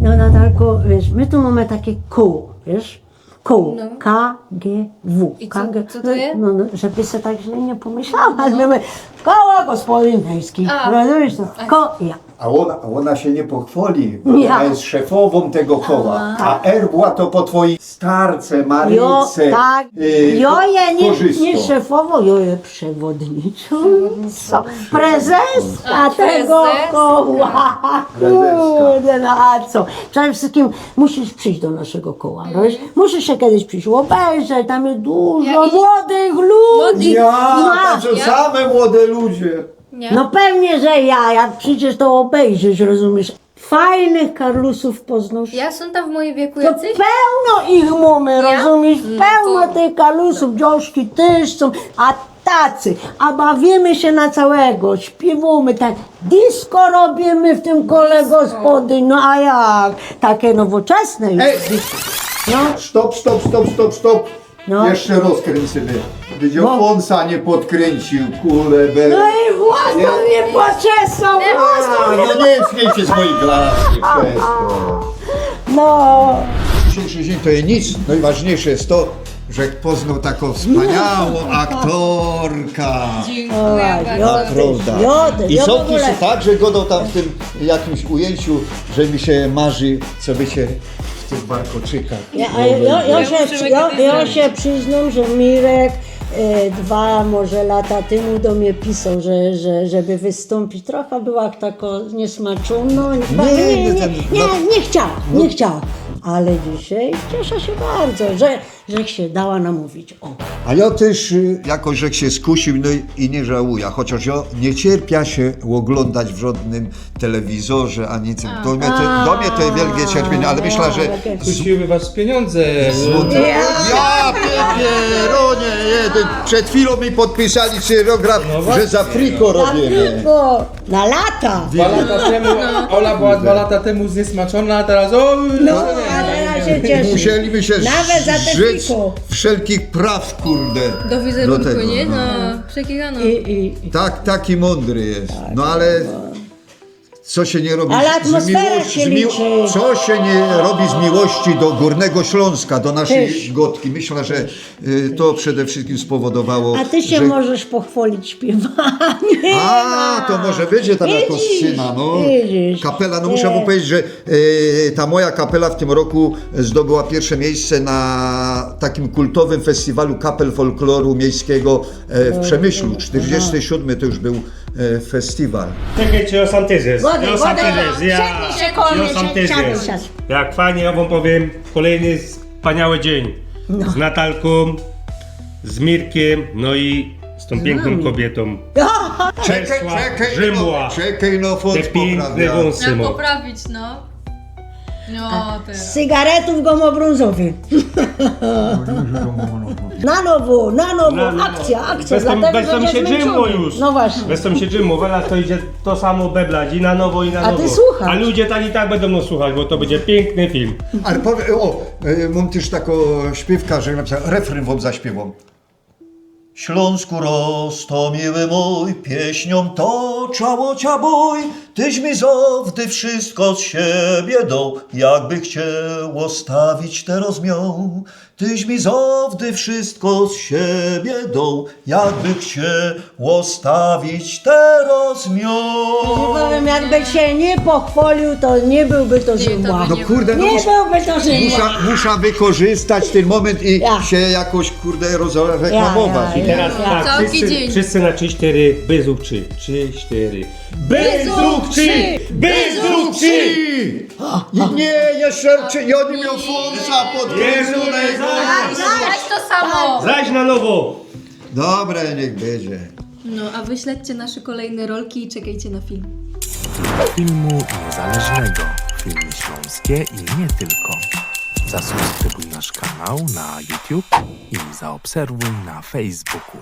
No Natalko, wiesz, my tu mamy takie koło, wiesz? Koło, No. KGW. I co to jest? No, żeby se tak źle nie pomyślała, ale my koło gospodyń wiejskich, A. rozumiesz to? Ja. A ona się nie pochwali, bo Ja. ona jest szefową tego koła. A Erbła to po twojej starce, Maryce, Tak, jo je korzysto. nie szefowo, jo je przewodniczą, co? Prezeska tego prezes? koła. Kurde, no a co? Przede wszystkim musisz przyjść do naszego koła, wiesz? Musisz się kiedyś przyjść obejrzeć, tam jest dużo Ja i- młodych ludzi. Ja, No, tam są same młode ludzie. Nie? no pewnie, że ja, jak przyjdziesz to obejrzysz, rozumiesz? Fajnych Karlusów poznasz. Ja są tam w moim wieku To jacyś? pełno ich mamy, Ja? rozumiesz? No Pełno to- tych kalusów, dzioszki też są, a tacy, a bawimy się na całego, śpiewamy tak, disco robimy w tym kole gospodyń, no a jak? Takie nowoczesne już. Ej! No, Stop. No. Jeszcze rozkręcimy. Gdzie No. Fonsa nie podkręcił, kule, no i własną mnie poczesą, No nie śmiejcie z moich glaski, wszystko. no. Dzisiejszy dzień to jest nic. Najważniejsze jest to, że poznał taką wspaniałą aktorkę. Dziękuję bardzo. Naprawdę. Jody, I ja w są ogóle- się tak, że godą tam w tym jakimś ujęciu, że mi się marzy, co by się w tych warkoczykach. Ja się przyznam, że Mirek 2 może lata temu do mnie pisał, żeby wystąpić. Trochę była tako niesmaczona. Nie chciała. Ale dzisiaj cieszę się bardzo, że się dała namówić. O. A ja też jakoś że się skusił no i nie żałuję, chociaż ja nie cierpia się oglądać w żadnym telewizorze, ani nic. Do mnie to jest wielkie cierpienie, ale myślę, że Kusiły was pieniądze. ja pieronie jeden. Przed chwilą mi podpisali cyrograf, że za friko robimy. Tylko na lata. 2 lata temu, Ola była 2 lata temu zniesmaczona, a teraz No, ale ja się cieszę. Musieliby się Nawet za te zrzec friko. wszelkich praw, kurde. Do wizerunku, tego, nie? no. No, przekiwano. Tak, taki mądry jest. No ale co się nie robi Ale atmosfera się liczy. co się nie robi z miłości do Górnego Śląska, do naszej Też. Gotki. Myślę, że to przede wszystkim spowodowało, A ty się że... możesz pochwalić śpiewaniem. A, to może będzie tam jako Widzisz, syna, no. widzisz. Kapela, no muszę wam powiedzieć, że ta moja kapela w tym roku zdobyła pierwsze miejsce na takim kultowym festiwalu kapel folkloru miejskiego w Przemyślu. 47 to już był festiwal. Czekajcie, ja sam też jest. Wodę, Ja sam wodę, też jest. siadnij się koło mnie, Ja sam też siadnij, jest. siadnij. Jak fajnie, ja wam powiem, kolejny wspaniały dzień. Z Natalką, z Mirkiem, no i z tą piękną kobietą. Czesła, Rzymła. Czekaj, no font Te piękne poprawia. wąsy ma. poprawić, no. No, Z teraz. cygaretów gomobrązowy. Na nowo, akcja, Bez tam, dlatego, bez że tam nie się dżymło zmęczony. już. No właśnie. Bez tam się dżymło, Wela to idzie to samo beblać i na nowo i na A nowo. ty słuchasz. A ludzie tak i tak będą nas słuchać, bo to będzie piękny film. Ale mam też taką śpiewkę, że napisałem, refren wam zaśpiewam. Śląsku rosto miły mój, pieśnią to czało ciaboj, tyś mi zawdy wszystko z siebie dał, jakby chciał stawić teraz miał. Tyś mi zawdy wszystko z siebie dał, jakby chciał stawić teraz miał. Powiem, jakby się nie pochwalił, to nie byłby to Rzymła. No kurde, no Nie byłby to Rzymła. muszę wykorzystać ten moment i Ja. się jakoś, kurde, rozreklamować. Ja. Teraz tak, Całki dzień. wszyscy na 3-4, Byzuk 3, 3-4. Byzuk 3! Byzuk 3! Nie, jeszcze, ja nie miał forsa pod krężonego. Dać to samo. Zaś na nowo! Dobra, niech będzie. No, a wy śledźcie nasze kolejne rolki i czekajcie na film. Filmu niezależnego, filmy śląskie i nie tylko. Zasubskrybuj nasz kanał na YouTube i zaobserwuj na Facebooku.